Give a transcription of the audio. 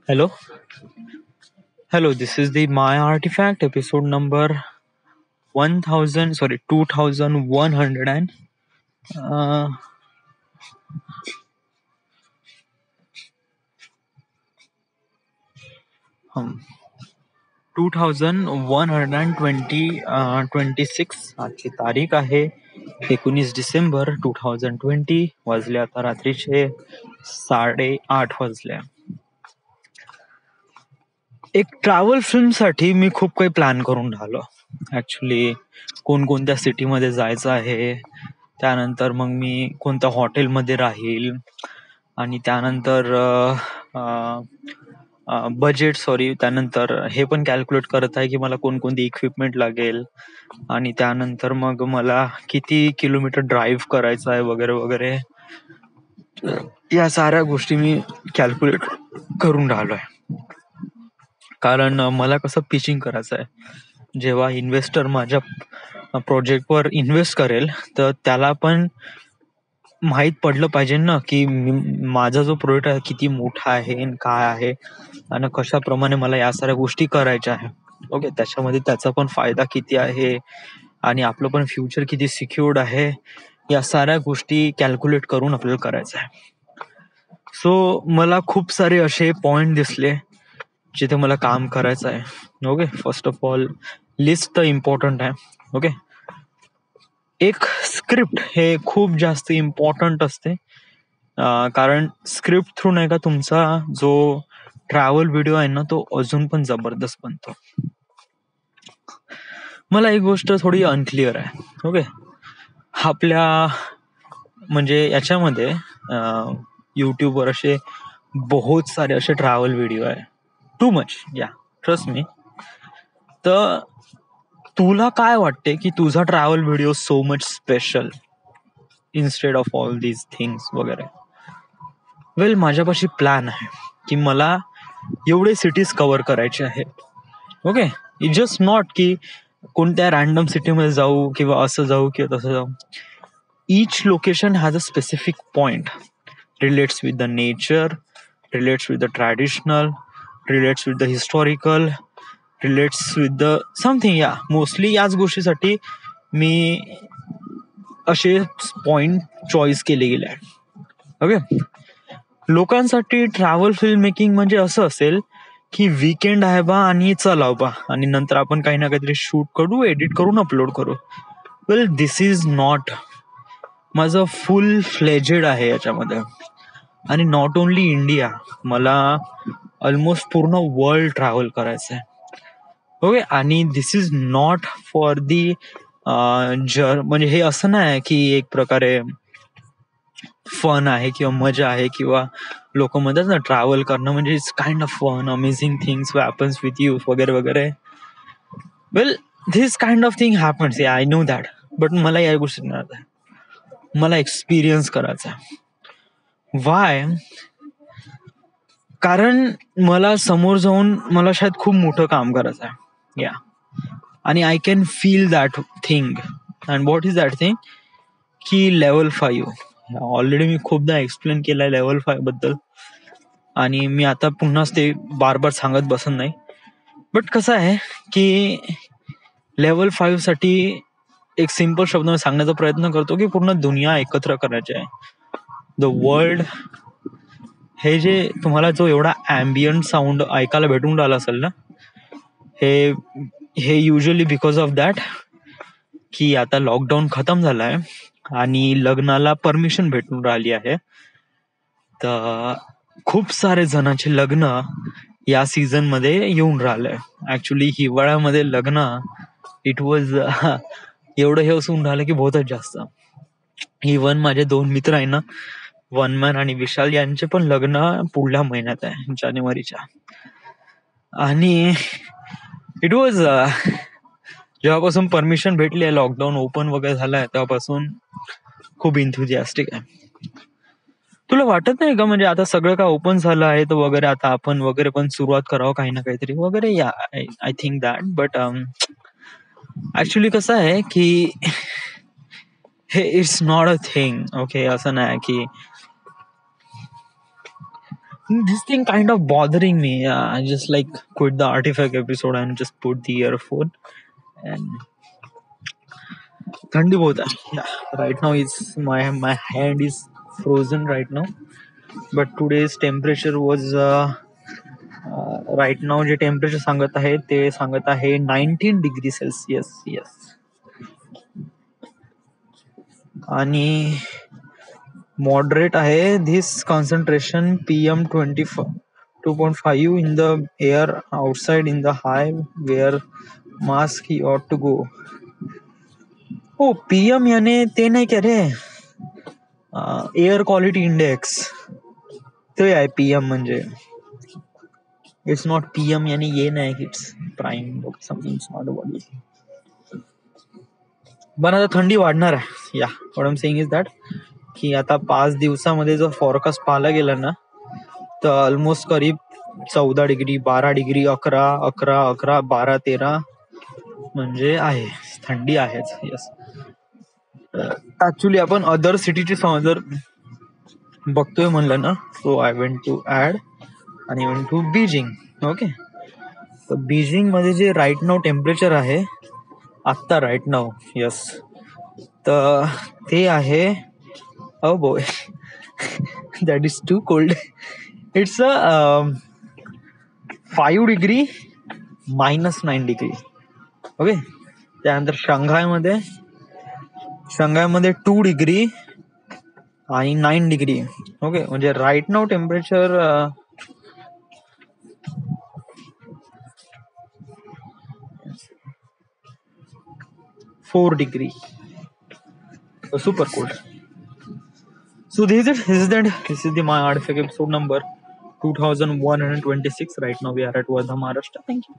Hello, hello. This is the My Artifact episode number 1000. Sorry, 2100 and uh, 2120 26 आजची तारीख आहे 19 डिसेंबर 2020. वाजले आता रात्रीचे 8:30 वाजले. एक ट्रॅव्हल फिल्मसाठी मी खूप काही प्लॅन करून राहिलो. ऍक्च्युली कोणकोणत्या सिटीमध्ये जायचं आहे, त्यानंतर मग मी कोणत्या हॉटेलमध्ये राहील, आणि त्यानंतर बजेट, त्यानंतर हे पण कॅल्क्युलेट करत आहे की मला कोणकोणती इक्विपमेंट लागेल, आणि त्यानंतर मग मला किती किलोमीटर ड्राईव्ह करायचं आहे वगैरे वगैरे. या साऱ्या गोष्टी मी कॅल्क्युलेट करून राहिलोय. कारण मला कसं पिचिंग करायचं आहे. जेव्हा इन्व्हेस्टर माझ्या प्रोजेक्टवर इन्व्हेस्ट करेल तर त्याला पण माहीत पडलं पाहिजे ना की माझा जो प्रोजेक्ट आहे किती मोठा आहे आणि काय आहे, आणि कशाप्रमाणे मला या साऱ्या गोष्टी करायच्या आहे. ओके, त्याच्यामध्ये त्याचा पण फायदा किती आहे आणि आपलं पण फ्युचर किती सिक्युर्ड आहे, या साऱ्या गोष्टी कॅल्क्युलेट करून आपल्याला करायचं आहे. सो मला खूप सारे असे पॉइंट दिसले जिथे मला काम करायचं आहे. Okay, first of all list तर इम्पॉर्टंट आहे. ओके, एक स्क्रिप्ट हे खूप जास्त इम्पॉर्टंट असते. कारण स्क्रिप्ट थ्रू नाही का तुमचा जो ट्रॅव्हल व्हिडिओ आहे ना तो अजून पण जबरदस्त बनतो. मला एक गोष्ट थोडी अनक्लिअर आहे. ओके, आपल्या म्हणजे याच्यामध्ये यूट्यूबवर असे बहुत सारे असे ट्रॅव्हल व्हिडिओ आहे, टू मच, या ट्रस्ट मी. तर तुला काय वाटते की तुझा travel video so much special instead of all these things वगैरे? वेल, माझ्यापाशी प्लॅन आहे की मला एवढे सिटीज कव्हर करायचे आहेत. ओके, इट जस्ट नॉट की कोणत्या रॅन्डम सिटीमध्ये जाऊ किंवा असं जाऊ किंवा तसं जाऊ. each location has a specific point, relates with the nature, relates with the traditional, relates with the historical, relates with the something. या मोस्टली याच गोष्टीसाठी मी असे पॉइंट चॉईस केले गेले आहे. ओके, लोकांसाठी ट्रॅव्हल फिल्म मेकिंग म्हणजे असं असेल की वीकेंड आहे बा आणि चला बा, आणि नंतर आपण काही ना काहीतरी शूट करू, एडिट करून अपलोड करू. वेल, दिस इज नॉट. माझं फुल फ्लेजेड आहे याच्यामध्ये, आणि नॉट ओनली इंडिया, मला ऑलमोस्ट पूर्ण वर्ल्ड ट्रॅव्हल करायचं आहे. ओके, आणि दिस इज नॉट फॉर दी म्हणजे हे असं नाही की एक प्रकारे फन आहे किंवा मजा आहे, किंवा लोक म्हणतात ना ट्रॅव्हल करणं म्हणजे it's kind of fun, amazing things happens with you वगैरे वगैरे. Well, this kind of thing happens, I know that, but मला या गोष्टी नाही, मला एक्सपिरियन्स करायचा. वाय? कारण मला समोर जाऊन मला शायद खूप मोठं काम करायचं आहे, या, आणि I can feel that thing. And what is that thing? की लेवल 5. ऑलरेडी मी खूपदा एक्सप्लेन केलंय लेवल 5 बद्दल, आणि मी आता पुन्हाच ते बार बार सांगत बसत नाही. बट कसं आहे की लेवल 5 साठी एक सिंपल शब्द सांगण्याचा प्रयत्न करतो की पूर्ण दुनिया एकत्र करायची आहे. द वर्ल्ड, हे जे तुम्हाला जो एवढा ॲम्बियंट साऊंड ऐकायला भेटून राहिला असेल ना, हे युजली बिकॉज ऑफ दॅट की आता लॉकडाऊन खतम झालाय आणि लग्नाला परमिशन भेटून राहिली आहे. तर खूप सारे जणांचे लग्न या सीझन मध्ये येऊन राहिलंय. ऍक्च्युली हिवाळ्यामध्ये लग्न इट वॉज एवढं हे असून राहिलं की बहुतच जास्त. इव्हन माझे 2 मित्र आहे ना, वनमॅन आणि विशाल, यांचे पण लग्न पुढल्या महिन्यात आहे, जानेवारीच्या. आणि इट वॉज जेव्हापासून परमिशन भेटली आहे, लॉकडाऊन ओपन वगैरे झालाय, तेव्हापासून खूप इंथुजियास्टिक आहे. तुला वाटत नाही का म्हणजे आता सगळं काय ओपन झालं आहे तर वगैरे आता आपण वगैरे पण सुरुवात करावं काही ना काहीतरी वगैरे? या, I think that. But actually कसं आहे की हे it's not a thing. Okay, असं नाही की this thing kind of bothering me. I just like quit the artifact episode and just put the earphone and thandi bahut hai. Yeah, right now is my hand is frozen right now. But today's temperature was right now जे temperature सांगत आहे ते सांगत आहे 19 degree Celsius. Yes. आणि moderate आहे this concentration PM2.5 in the air outside in the high where mask he ought to go. हो, PM याने ते नाही का रे, एअर क्वालिटी इंडेक्स ते आहे PM म्हणजे. इट्स नॉट PM याने ये नाही, it's prime something not body. पण आता थंडी वाढणार आहे. या what I am saying is that की आता 5 दिवसामध्ये जर फॉरकास्ट पाहायला गेला ना तर ऑलमोस्ट करीब 14 डिग्री, 12 डिग्री, 11, 12, 13 म्हणजे आहे, थंडी आहेच. येस. ऍक्च्युली आपण अदर सिटीची जर बघतोय म्हणलं ना, सो आय वेंट टू ऍड आणि वेंट टू बीजिंग. ओके, तर बीजिंग मध्ये जे राईट नाव टेम्परेचर आहे आत्ता राईट नाव, यस, तर ते आहे, oh boy, that is too cold. It's a 5 degree -9 degree. Okay, त्यानंतर शंघायमध्ये 2 डिग्री आणि 9 डिग्री. ओके, म्हणजे right now temperature 4 degree. Super cold. So this is my artifact episode number 2126. Right now we are at Wardha, Maharashtra. Thank you.